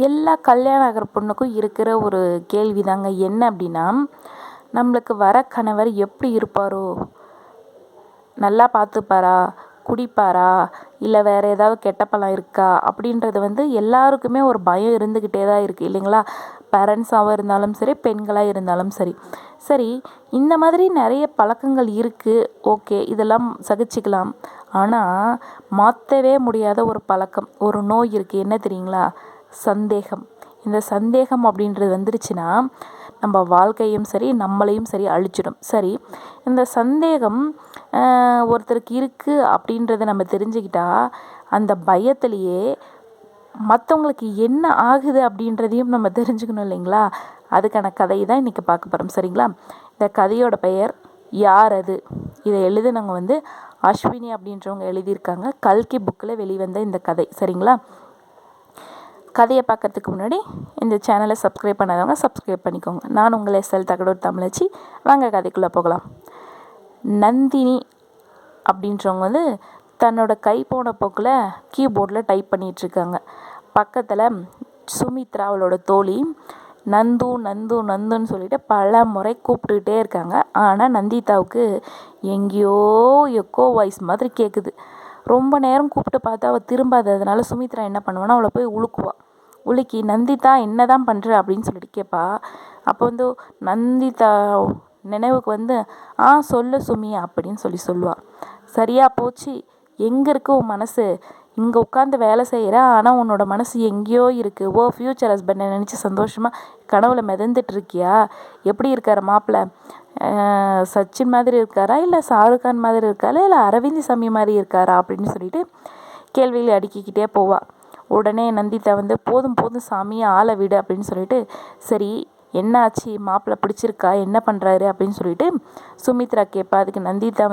எல்லா கல்யாணம் ஆகிற பொண்ணுக்கும் இருக்கிற ஒரு கேள்வி தாங்க. என்ன அப்படின்னா, நம்மளுக்கு வர கணவர் எப்படி இருப்பாரோ? நல்லா பார்த்துப்பாரா? குடிப்பாரா? இல்லை வேறு ஏதாவது கெட்ட பழம் இருக்கா? அப்படின்றது எல்லாருக்குமே ஒரு பயம் இருந்துக்கிட்டே தான் இருக்குது இல்லைங்களா? பேரண்ட்ஸாகவும் இருந்தாலும் சரி, பெண்களாக இருந்தாலும் சரி. சரி, இந்த மாதிரி நிறைய பழக்கங்கள் இருக்குது. ஓகே, இதெல்லாம் சகிச்சுக்கலாம். ஆனால் மாற்றவே முடியாத ஒரு பழக்கம், ஒரு நோய் இருக்குது. என்ன தெரியுங்களா? சந்தேகம். இந்த சந்தேகம் அப்படின்றது வந்துருச்சுன்னா நம்ம வாழ்க்கையும் சரி, நம்மளையும் சரி அழிச்சிடும். சரி, இந்த சந்தேகம் ஒருத்தருக்கு இருக்குது அப்படின்றத நம்ம தெரிஞ்சுக்கிட்டா, அந்த பயத்திலேயே மற்றவங்களுக்கு என்ன ஆகுது அப்படின்றதையும் நம்ம தெரிஞ்சுக்கணும் இல்லைங்களா? அதுக்கான கதையை தான் இன்றைக்கி பார்க்க போகிறோம். சரிங்களா? இந்த கதையோட பெயர் யார் அது? இதை எழுதுனவங்க அஸ்வினி அப்படின்றவங்க எழுதியிருக்காங்க. கல்கி புக்கில் வெளிவந்த இந்த கதை. சரிங்களா? கதையை பார்க்கறதுக்கு முன்னாடி இந்த சேனலை சப்ஸ்கிரைப் பண்ணாதவங்க சப்ஸ்கிரைப் பண்ணிக்கோங்க. நான் உங்களை எஸ்எல் தகடூர் தமிழச்சி. வாங்க கதைக்குள்ளே போகலாம். நந்தினி அப்படின்றவங்க தன்னோட கை போன போக்கில் கீபோர்டில் டைப் பண்ணிகிட்ருக்காங்க. பக்கத்தில் சுமித்ரா அவளோட தோழி நந்து நந்து நந்துன்னு சொல்லிட்டு பல முறை கூப்பிட்டுக்கிட்டே இருக்காங்க. ஆனால் நந்திதாவுக்கு எங்கேயோ எக்கோ வாய்ஸ் மாதிரி கேட்குது. ரொம்ப நேரம் கூப்பிட்டு பார்த்தா அவள் திரும்பாததுனால சுமித்ரா என்ன பண்ணுவான்னா அவளை போய் உழுக்குவா. உலுக்கி நந்திதா என்ன தான் பண்ணுற அப்படின்னு சொல்லிட்டு கேட்பா. அப்போ நந்திதா நினைவுக்கு சொல்லு சுமி அப்படின்னு சொல்லுவாள். சரியாக போச்சு, எங்கே இருக்கு உன் மனசு? இங்கே உட்காந்து வேலை செய்கிற, ஆனால் உன்னோட மனசு எங்கேயோ இருக்குது. ஓ ஃப்யூச்சர் ஹஸ்பண்டை நினச்சி சந்தோஷமாக கனவுல மிதந்துட்டு இருக்கியா? எப்படி இருக்கார் மாப்பிள்ளை? சச்சின் மாதிரி இருக்காரா, இல்லை ஷாருக்கான் மாதிரி இருக்காரா, இல்லை அரவிந்த் சாமி மாதிரி இருக்காரா அப்படின்னு சொல்லிட்டு கேள்விகளை அடுக்கிக்கிட்டே போவாள். உடனே நந்திதா போதும் போதும் சாமியை ஆளை விடு அப்படின்னு சொல்லிட்டு, சரி என்னாச்சு, மாப்பிள்ளை பிடிச்சிருக்கா, என்ன பண்ணுறாரு அப்படின்னு சொல்லிட்டு சுமித்ரா கேட்பா. அதுக்கு நந்திதா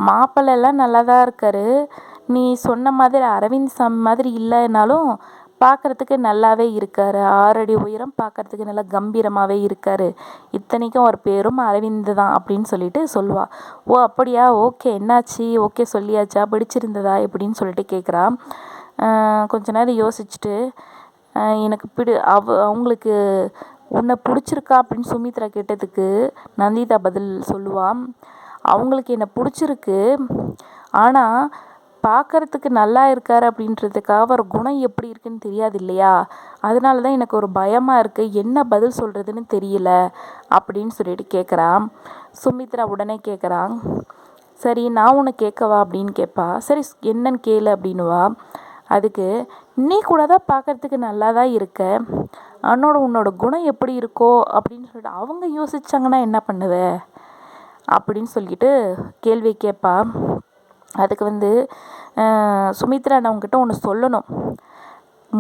மாப்பிள்ளைலாம் நல்லா தான் இருக்காரு, நீ சொன்ன மாதிரி அரவிந்த் சாமி மாதிரி இல்லைனாலும் பார்க்குறதுக்கு நல்லாவே இருக்கார். 6 அடி உயரம், பார்க்குறதுக்கு நல்லா கம்பீரமாகவே இருக்கார். இத்தனைக்கும் ஒரு பேரும் அரவிந்த் தான் அப்படின்னு சொல்லிட்டு சொல்லுவாள். ஓ அப்படியா, ஓகே என்னாச்சு, ஓகே சொல்லியாச்சா, பிடிச்சிருந்ததா எப்படின்னு சொல்லிட்டு கேட்குறா. கொஞ்ச நேரம் யோசிச்சுட்டு எனக்கு அவங்களுக்கு உன்னை பிடிச்சிருக்கா அப்படின்னு சுமித்ரா கேட்டதுக்கு நந்திதா பதில் சொல்லுவாள். அவங்களுக்கு என்னை பிடிச்சிருக்கு, ஆனால் பார்க்குறதுக்கு நல்லா இருக்கார் அப்படின்றதுக்காக அவர் குணம் எப்படி இருக்குன்னு தெரியாது இல்லையா? அதனால தான் எனக்கு ஒரு பயமாக இருக்குது, என்ன பதில் சொல்கிறதுன்னு தெரியல அப்படின்னு சொல்லிட்டு கேட்குறான். சுமித்ரா உடனே கேட்குறான், சரி நான் உன்னை கேட்கவா அப்படின்னு கேட்பா. சரி என்னன்னு கேளு அப்படின்னுவா. அதுக்கு நீ கூட தான் பார்க்குறதுக்கு நல்லா தான் இருக்க, உன்னோட குணம் எப்படி இருக்கோ அப்படின்னு சொல்லிட்டு அவங்க யோசிச்சாங்கன்னா என்ன பண்ணுவ அப்படின்னு சொல்லிட்டு கேள்வி கேட்பா. அதுக்கு சுமித்ரா நான் உங்ககிட்ட ஒன்று சொல்லணும்,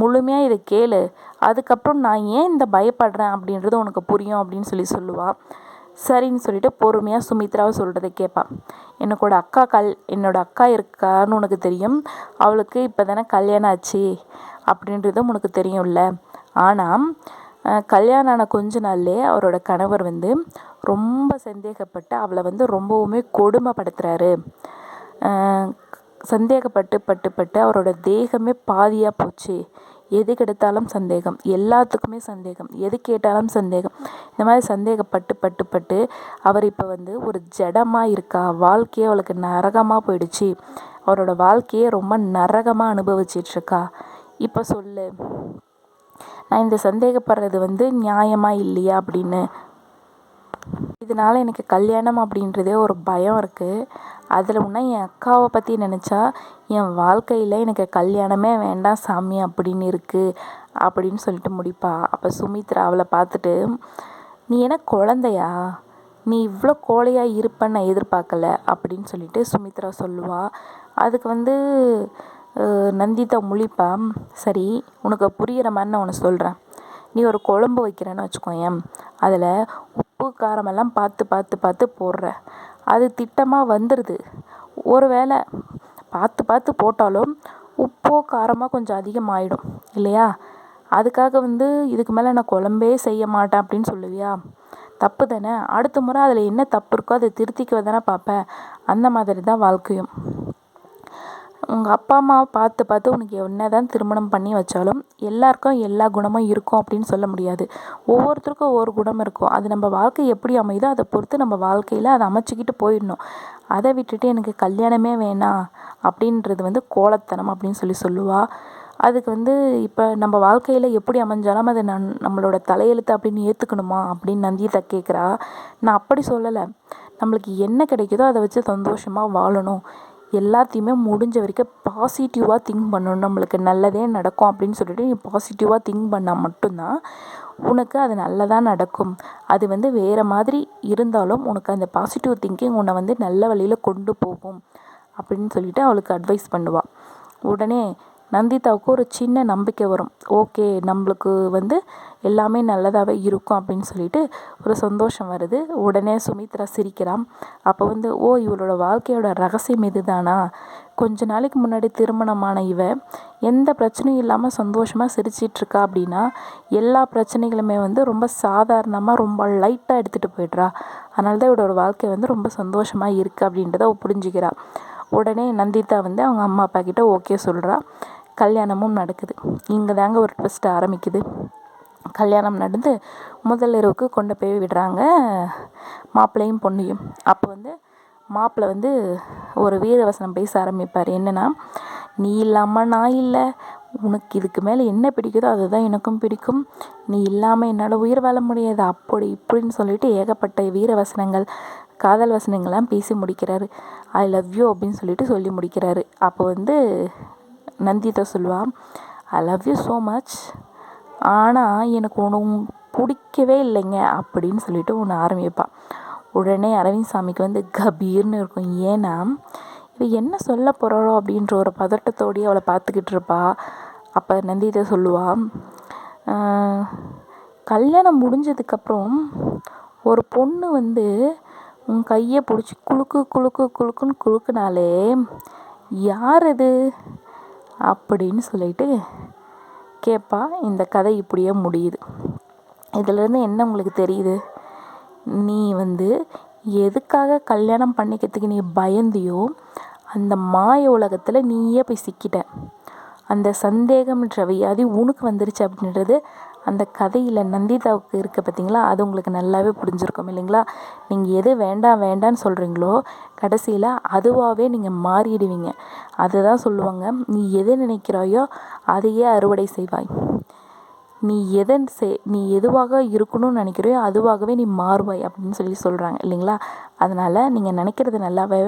முழுமையாக இதை கேளு, அதுக்கப்புறம் நான் ஏன் இந்த பயப்படுறேன் அப்படின்றது உனக்கு புரியும் அப்படின்னு சொல்லுவாள். சரின்னு சொல்லிட்டு பொறுமையாக சுமித்ராவை சொல்கிறத கேட்பாள். என்னோட அக்கா இருக்கான்னு உனக்கு தெரியும், அவளுக்கு இப்போ தானே கல்யாணம் ஆச்சு அப்படின்றதும் உனக்கு தெரியும்ல. ஆனால் கல்யாணம் ஆன கொஞ்ச நாள்லேயே அவரோட கணவர் ரொம்ப சந்தேகப்பட்டு அவளை ரொம்பவுமே கொடுமைப்படுத்துகிறாரு. சந்தேகப்பட்டு அவரோட தேகமே பாதியாக போச்சு. எது கெடுத்தாலும் சந்தேகம், எல்லாத்துக்குமே சந்தேகம், எது கேட்டாலும் சந்தேகம். இந்த மாதிரி சந்தேகப்பட்டு அவர் இப்போ ஒரு ஜடமாக இருக்கா. வாழ்க்கையே அவளுக்கு நரகமாக போயிடுச்சு. அவரோட வாழ்க்கையே ரொம்ப நரகமாக அனுபவிச்சிட்ருக்கா. இப்போ சொல்லு, நான் இந்த சந்தேகப்படுறது நியாயமா இல்லையா அப்படின்னு. இதனால் எனக்கு கல்யாணம் அப்படின்றதே ஒரு பயம் இருக்குது. அதில் இன்னும் என் அக்காவை பற்றி நினச்சா என் வாழ்க்கையில் எனக்கு கல்யாணமே வேண்டாம் சாமி அப்படின்னு இருக்குது அப்படின்னு சொல்லிட்டு முடிப்பா. அப்போ சுமித்ரா அவளை பார்த்துட்டு, நீ என்ன குழந்தையா, நீ இவ்வளோ கோழையாக இருப்பேன்னு நான் எதிர்பார்க்கல அப்படின்னு சொல்லிட்டு சுமித்ரா சொல்லுவாள். அதுக்கு நந்திதா முழிப்பா. சரி உனக்கு புரிகிற மாதிரி நான் ஒன்று சொல்கிறேன். நீ ஒரு குழம்பு வைக்கிறேன்னு வச்சுக்கோயேன், அதில் உப்பு காரமெல்லாம் பார்த்து போடுற, அது திட்டமாக வந்துடுது. ஒரு வேளை பார்த்து போட்டாலும் உப்போ காரமாக கொஞ்சம் அதிகமாகிடும் இல்லையா? அதுக்காக இதுக்கு மேலே நான் குழம்பே செய்ய மாட்டேன் அப்படின்னு சொல்லுவியா? தப்பு தானே. அடுத்த முறை அதில் என்ன தப்பு இருக்கோ அதை திருத்திக்க தானே பார்ப்பேன். அந்த மாதிரி தான் வாழ்க்கையும். உங்கள் அப்பா அம்மாவை பார்த்து பார்த்து உனக்கு என்ன தான் திருமணம் பண்ணி வச்சாலும் எல்லாருக்கும் எல்லா குணமும் இருக்கும் அப்படின்னு சொல்ல முடியாது. ஒவ்வொருத்தருக்கும் ஒவ்வொரு குணம் இருக்கும். அது நம்ம வாழ்க்கை எப்படி அமையுதோ அதை பொறுத்து நம்ம வாழ்க்கையில் அதை அமைச்சிக்கிட்டு போயிடணும். அதை விட்டுட்டு எனக்கு கல்யாணமே வேணாம் அப்படின்றது வந்து கோலத்தனம் அப்படின்னு சொல்லுவாள். அதுக்கு வந்து இப்போ நம்ம வாழ்க்கையில் எப்படி அமைஞ்சாலும் அதை நம்மளோட தலையெழுத்து அப்படின்னு ஏற்றுக்கணுமா அப்படின்னு நந்திதா கேட்குறா. நான் அப்படி சொல்லலை. நம்மளுக்கு என்ன கிடைக்குதோ அதை வச்சு சந்தோஷமாக வாழணும். எல்லாத்தையுமே முடிஞ்ச வரைக்கும் பாசிட்டிவாக திங்க் பண்ணணும். நம்மளுக்கு நல்லதே நடக்கும் அப்படின்னு சொல்லிட்டு நீ பாசிட்டிவாக திங்க் பண்ணால் மட்டும்தான் உனக்கு அது நல்லதாக நடக்கும். அது வந்து வேறு மாதிரி இருந்தாலும் உனக்கு அந்த பாசிட்டிவ் திங்கிங் உன்னை வந்து நல்ல வழியில் கொண்டு போகும் அப்படின்னு சொல்லிட்டு அவளுக்கு அட்வைஸ் பண்ணுவாள். உடனே நந்திதாவுக்கு ஒரு சின்ன நம்பிக்கை வரும். ஓகே, நம்மளுக்கு வந்து எல்லாமே நல்லதாகவே இருக்கும் அப்படின்னு சொல்லிட்டு ஒரு சந்தோஷம் வருது. உடனே சுமித்ரா சிரிக்கிறான். அப்போ வந்து இவளோட வாழ்க்கையோட ரகசியம் இதுதானா? கொஞ்ச நாளைக்கு முன்னாடி திருமணமான எந்த பிரச்சனையும் இல்லாமல் சந்தோஷமாக சிரிச்சிட்ருக்கா அப்படின்னா எல்லா பிரச்சனைகளுமே வந்து ரொம்ப சாதாரணமாக ரொம்ப லைட்டாக எடுத்துகிட்டு போய்ட்றா. அதனால தான் இவளோட வாழ்க்கை வந்து ரொம்ப சந்தோஷமாக இருக்குது அப்படின்றத புரிஞ்சுக்கிறா. உடனே நந்திதா வந்து அவங்க அம்மா அப்பா கிட்ட ஓகே சொல்கிறா. கல்யாணமும் நடக்குது. இங்கே தாங்க ஒரு ட்விஸ்ட் ஆரம்பிக்குது. கல்யாணம் நடந்து முதல் இரவுக்கு கொண்டு போய் விடுறாங்க மாப்பிள்ளையும் பொண்ணையும். அப்போ வந்து மாப்பிள்ளை வந்து ஒரு வீரவசனம் பேச ஆரம்பிப்பார். என்னென்னா, நீ இல்லாமல் நான் இல்லை, உனக்கு இதுக்கு மேலே என்ன பிடிக்குதோ அதுதான் எனக்கும் பிடிக்கும், நீ இல்லாமல் என்னால் உயிர் வாழ முடியாது, அப்படி இப்படின்னு சொல்லிட்டு ஏகப்பட்ட வீரவசனங்கள் காதல் வசனங்கள்லாம் பேசி முடிக்கிறாரு. ஐ லவ் யூ அப்படின்னு சொல்லிட்டு சொல்லி முடிக்கிறாரு. அப்போ வந்து நந்திதா சொல்லுவாள், I love you so much, ஆனால் எனக்கு ஒன்று பிடிக்கவே இல்லைங்க அப்படின்னு சொல்லிட்டு ஒன்று ஆரம்பிப்பாள். உடனே அரவிந்த் சாமிக்கு வந்து கபீர்னு இருக்கும். ஏன்னா இவ என்ன சொல்ல போகிறாளோ அப்படின்ற ஒரு பதட்டத்தோடையே அவளை பார்த்துக்கிட்டு இருப்பா. அப்போ நந்திதா சொல்லுவாள், கல்யாணம் முடிஞ்சதுக்கப்புறம் ஒரு பொண்ணு வந்து உன் கையை பிடிச்சி குலுக்கு குலுக்கு குலுக்குன்னு குலுக்குனாலே யார் அது அப்படின்னு சொல்லிட்டு கேட்பா. இந்த கதை இப்படியே முடியுது. இதிலேருந்து என்ன உங்களுக்கு தெரியுது? நீ வந்து எதுக்காக கல்யாணம் பண்ணிக்கிறதுக்கு நீ பயந்தியோ அந்த மாய உலகத்தில் நீயே போய் சிக்கிட்ட. அந்த சந்தேகம்ன்ற வியாதி உனக்கு வந்துருச்சு அப்படின்றது அந்த கதையில் நந்திதாவுக்கு இருக்க பார்த்தீங்களா, அது உங்களுக்கு நல்லாவே புரிஞ்சிருக்கும் இல்லைங்களா? நீங்கள் எது வேண்டாம் வேண்டான்னு சொல்கிறீங்களோ கடைசியில் அதுவாகவே நீங்கள் மாறிடுவீங்க. அதுதான் சொல்லுவாங்க, நீ எதை நினைக்கிறாயோ அதையே அறுவடை செய்வாய். நீ எதுவாக இருக்கணும்னு நினைக்கிறையோ அதுவாகவே நீ மாறுவாய் அப்படின்னு சொல்கிறாங்க இல்லைங்களா? அதனால் நீங்கள் நினைக்கிறது நல்லாவே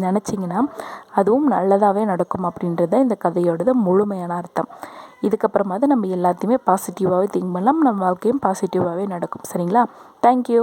நினச்சிங்கன்னா அதுவும் நல்லதாகவே நடக்கும் அப்படின்றது இந்த கதையோடது முழுமையான அர்த்தம். இதுக்கப்புறமாவது நம்ம எல்லாத்தையுமே பாசிட்டிவாகவே திங்க் பண்ணலாம். நம்ம வாழ்க்கையும் பாசிட்டிவாகவே நடக்கும். சரிங்களா? தேங்க்யூ.